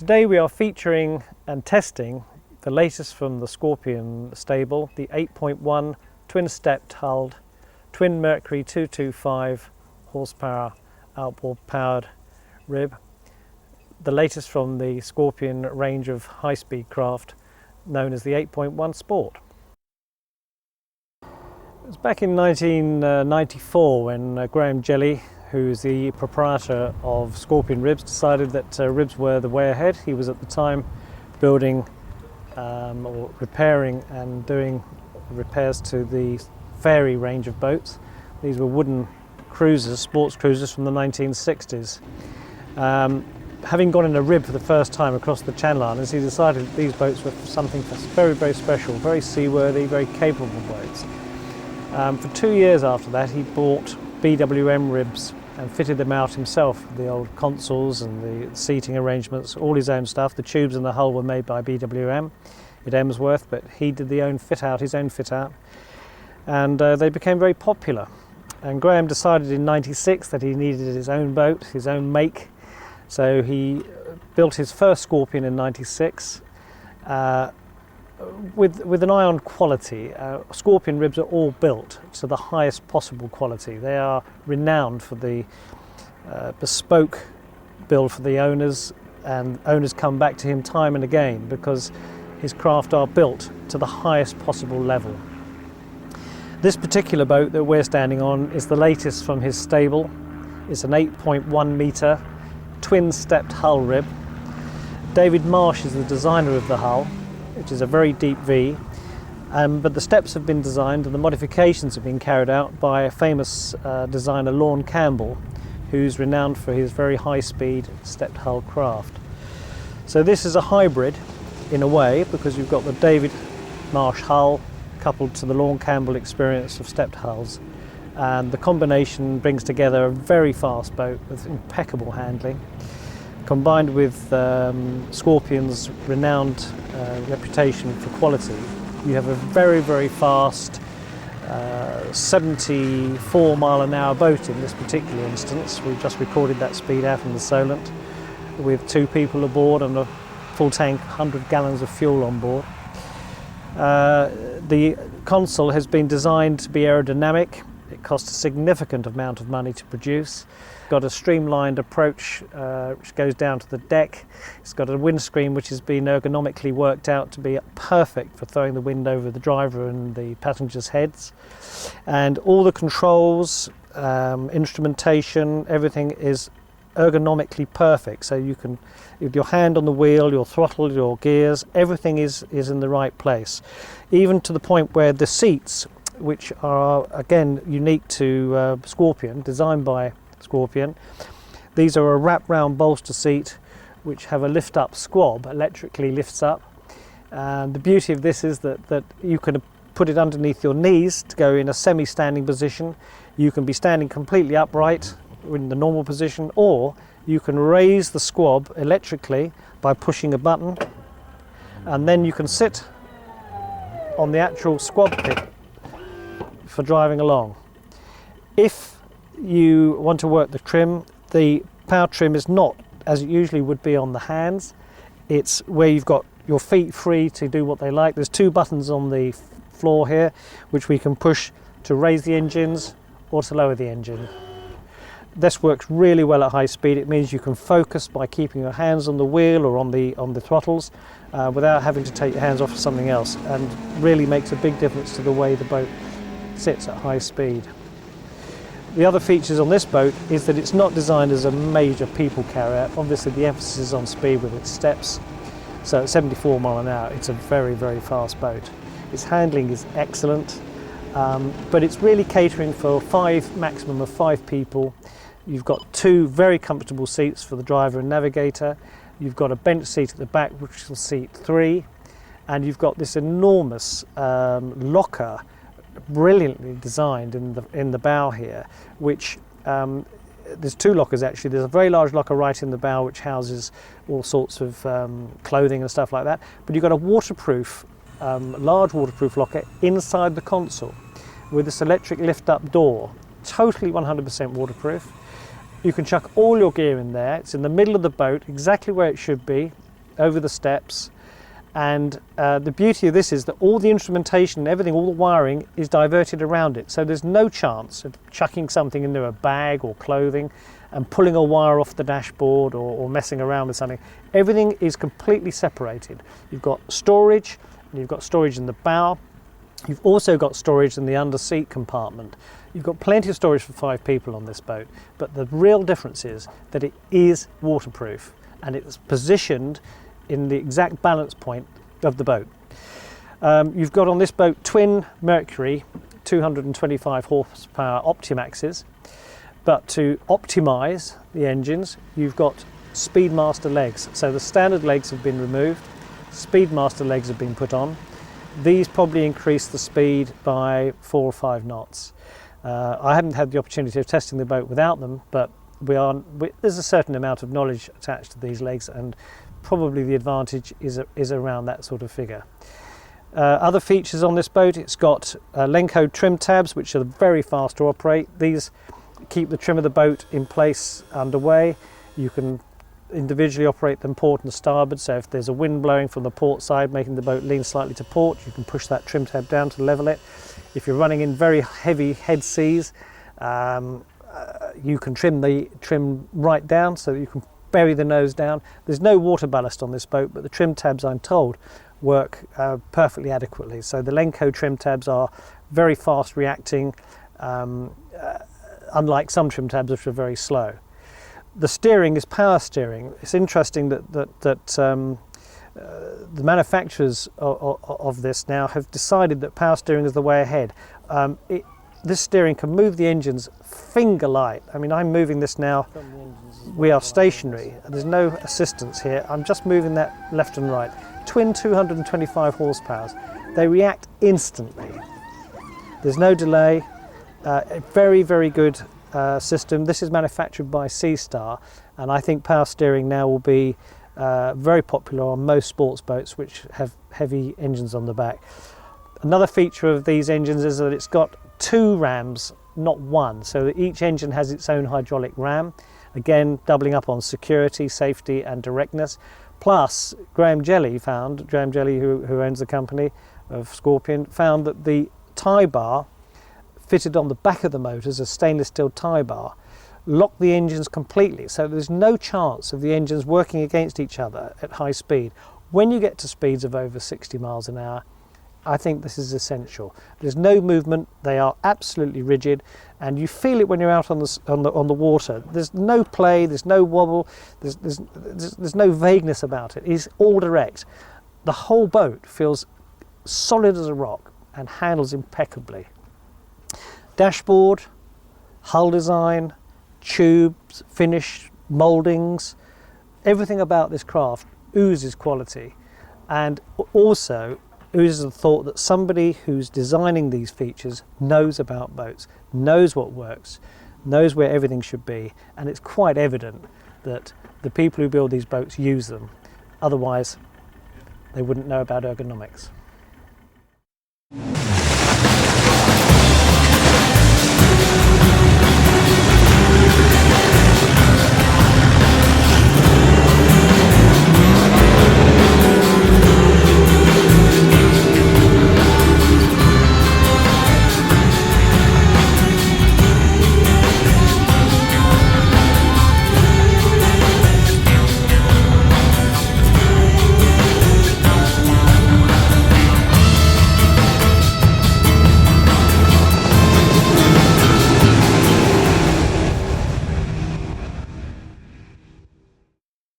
Today we are featuring and testing the latest from the Scorpion stable, the 8.1 twin-stepped hulled, twin Mercury 225 horsepower outboard powered rib. The latest from the Scorpion range of high-speed craft known as the 8.1 Sport. It was back in 1994 when Graham Jelly, who's the proprietor of Scorpion Ribs, decided that ribs were the way ahead. He was at the time building or repairing and doing repairs to the Fairy range of boats. These were wooden cruisers, sports cruisers from the 1960s. Having gone in a rib for the first time across the Channel Islands, he decided that these boats were something very, very special, very seaworthy, very capable boats. For 2 years after that, he bought BWM ribs and fitted them out himself, the old consoles and the seating arrangements, all his own stuff. The tubes and the hull were made by BWM at Emsworth, but he did his own fit out, and they became very popular. And Graham decided in '96 that he needed his own boat, his own make, so he built his first Scorpion in '96 with an eye on quality. Scorpion ribs are all built to the highest possible quality. They are renowned for the bespoke build for the owners, and owners come back to him time and again because his craft are built to the highest possible level. This particular boat that we're standing on is the latest from his stable. It's an 8.1 metre twin-stepped hull rib. David Marsh is the designer of the hull, which is a very deep V, but the steps have been designed and the modifications have been carried out by a famous designer, Lorne Campbell, who's renowned for his very high-speed stepped hull craft. So this is a hybrid in a way, because you've got the David Marsh hull coupled to the Lorne Campbell experience of stepped hulls, and the combination brings together a very fast boat with impeccable handling, combined with Scorpion's renowned reputation for quality. You have a very, very fast 74 mile an hour boat in this particular instance. We've just recorded that speed out in the Solent with 2 people aboard and a full tank, 100 gallons of fuel on board. The console has been designed to be aerodynamic. It cost a significant amount of money to produce. Got a streamlined approach which goes down to the deck. It's got a windscreen which has been ergonomically worked out to be perfect for throwing the wind over the driver and the passengers' heads. And all the controls, instrumentation, everything is ergonomically perfect. So you can, with your hand on the wheel, your throttle, your gears, everything is in the right place. Even to the point where the seats, which are again unique to Scorpion, designed by Scorpion. These are a wrap-round bolster seat which have a lift-up squab, electrically lifts up. And the beauty of this is that you can put it underneath your knees to go in a semi-standing position. You can be standing completely upright in the normal position, or you can raise the squab electrically by pushing a button, and then you can sit on the actual squab pit for driving along. If you want to work the trim, the power trim is not as it usually would be on the hands. It's where you've got your feet free to do what they like. There's 2 buttons on the floor here which we can push to raise the engines or to lower the engine. This works really well at high speed. It means you can focus by keeping your hands on the wheel or on the throttles without having to take your hands off of something else, and really makes a big difference to the way the boat sits at high speed. The other features on this boat is that it's not designed as a major people carrier. Obviously the emphasis is on speed with its steps. So at 74 mile an hour, it's a very, very fast boat. Its handling is excellent, but it's really catering for maximum of 5 people. You've got 2 very comfortable seats for the driver and navigator. You've got a bench seat at the back which will seat 3, and you've got this enormous locker, brilliantly designed in the bow here, which there's 2 lockers actually. There's a very large locker right in the bow which houses all sorts of clothing and stuff like that, but you've got a waterproof, large waterproof locker inside the console with this electric lift up door, totally 100% waterproof. You can chuck all your gear in there. It's in the middle of the boat, exactly where it should be. over the steps. And the beauty of this is that all the instrumentation and everything, all the wiring is diverted around it. So there's no chance of chucking something into a bag or clothing and pulling a wire off the dashboard or messing around with something. Everything is completely separated. You've got storage, and you've got storage in the bow. You've also got storage in the under seat compartment. You've got plenty of storage for 5 people on this boat, but the real difference is that it is waterproof and it's positioned in the exact balance point of the boat. You've got on this boat twin Mercury 225 horsepower Optimaxes, but to optimize the engines you've got Speedmaster legs. So the standard legs have been removed, Speedmaster legs have been put on. These probably increase the speed by 4 or 5 knots. I haven't had the opportunity of testing the boat without them, but there's a certain amount of knowledge attached to these legs, and probably the advantage is around that sort of figure. Other features on this boat, it's got Lenco trim tabs, which are very fast to operate. These keep the trim of the boat in place underway. You can individually operate them port and starboard, so if there's a wind blowing from the port side making the boat lean slightly to port, you can push that trim tab down to level it. If you're running in very heavy head seas, you can trim the trim right down so that you can bury the nose down. There's no water ballast on this boat, but the trim tabs, I'm told, work perfectly adequately. So the Lenco trim tabs are very fast reacting, unlike some trim tabs which are very slow. The steering is power steering. It's interesting that the manufacturers of this now have decided that power steering is the way ahead. This steering can move the engines finger light. I mean, I'm moving this now. We are stationary. There's no assistance here. I'm just moving that left and right. Twin 225 horsepowers. They react instantly. There's no delay. A very, very good system. This is manufactured by Seastar, and I think power steering now will be very popular on most sports boats which have heavy engines on the back. Another feature of these engines is that it's got 2 rams, not 1, so that each engine has its own hydraulic ram, again doubling up on security, safety and directness. Plus Graham Jelly, who owns the company of Scorpion, found that the tie bar fitted on the back of the motors, a stainless steel tie bar, locked the engines completely, so there's no chance of the engines working against each other at high speed. When you get to speeds of over 60 miles an hour, I think this is essential. There's no movement, they are absolutely rigid, and you feel it when you're out on the water. There's no play, there's no wobble, there's no vagueness about it. It's all direct. The whole boat feels solid as a rock and handles impeccably. Dashboard, hull design, tubes, finish, mouldings, everything about this craft oozes quality, and also oozes the thought that somebody who's designing these features knows about boats, knows what works, knows where everything should be, and it's quite evident that the people who build these boats use them. Otherwise, they wouldn't know about ergonomics.